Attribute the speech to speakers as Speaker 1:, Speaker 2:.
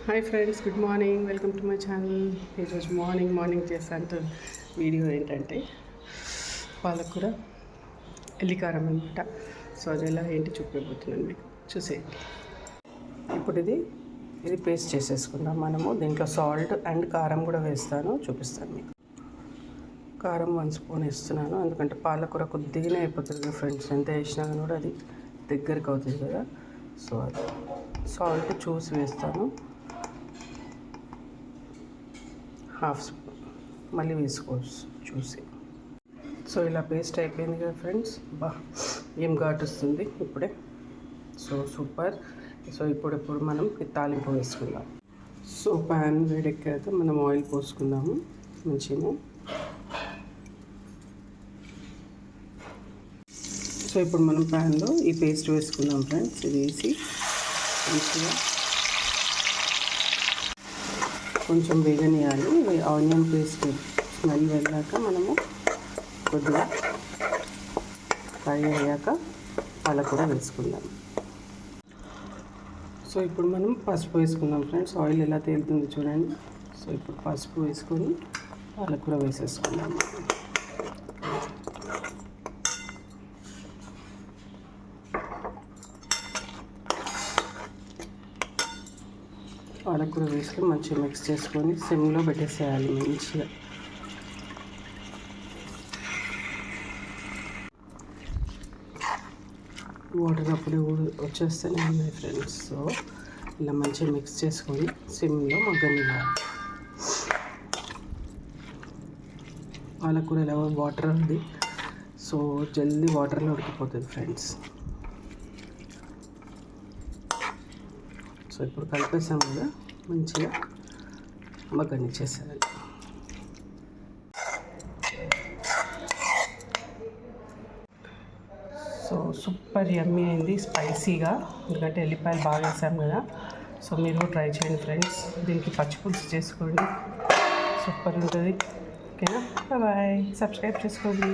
Speaker 1: Hi friends, good morning. Welcome to my channel. ఈరోజు morning చేసేంత video ఏంటంటే పాలకూర ఎల్లికారం అనమాట. సో అది ఎలా ఏంటి చూపించబోతున్నాను మీకు, చూసేయండి. ఇప్పుడు ఇది పేస్ట్ చేసేసుకుందాం మనము. దీంట్లో సాల్ట్ అండ్ కారం కూడా వేస్తాను, చూపిస్తాను మీకు. కారం 1 స్పూన్ వేస్తున్నాను, ఎందుకంటే పాలకూర కొద్దిగానే అయిపోతుంది ఫ్రెండ్స్. ఎంత వేసినా కూడా అది దగ్గరికి అవుతుంది కదా. సో అది సాల్ట్ చూసి వేస్తాను, 1/2 స్పూన్ మళ్ళీ వేసుకోవచ్చు చూసి. సో ఇలా పేస్ట్ అయిపోయింది కదా ఫ్రెండ్స్. ఏం ఘాటు వస్తుంది ఇప్పుడే. So super. సో ఇప్పుడు మనం తాలింపు వేసుకుందాం. సో ప్యాన్ వేడెక్కాక మనం ఆయిల్ పోసుకుందాము మంచిగా. సో ఇప్పుడు మనం ప్యాన్లో ఈ పేస్ట్ వేసుకుందాం ఫ్రెండ్స్. ఇది వేసి మంచిగా కొంచెం వేగనియాలి. ఆనియన్ పేస్ట్ స్మెల్ వెళ్ళాక మనము కొద్దిగా ఫ్రై అయ్యాక పాలకూర వేసుకుందాం. సో ఇప్పుడు మనం పసుపు వేసుకుందాం ఫ్రెండ్స్. ఆయిల్ ఎలా తేలుతుంది చూడండి. సో ఇప్పుడు పసుపు వేసుకొని పాలకూర వేసేసుకుందాం. పాలకూర వేసుకొని మంచిగా మిక్స్ చేసుకొని సిమ్లో పెట్టేసేయాలి మంచిగా. వాటర్ అప్పుడే వచ్చేస్తూనే ఉన్నాయి ఫ్రెండ్స్. సో ఇలా మంచిగా మిక్స్ చేసుకొని సిమ్లో మగ్గనివ్వాలి. పాలకూర ఎలా వాటర్ ఉంది, సో జల్దీ వాటర్లో ఉడికిపోతుంది ఫ్రెండ్స్. సో ఇప్పుడు కలిపేసాం కదా, మంచిగా మగ్గనిచ్చేసేయాలి. సో సూపర్ యమ్మీ అయింది, స్పైసీగా, ఎందుకంటే ఎల్లిపాయలు బాగా వేసాం కదా. సో మీరు కూడా ట్రై చేయండి ఫ్రెండ్స్. దీనికి పచ్చిపులుసు చేసుకోండి, సూపర్ ఉంటుంది. ఓకేనా? బాయ్. సబ్స్క్రైబ్ చేసుకోండి.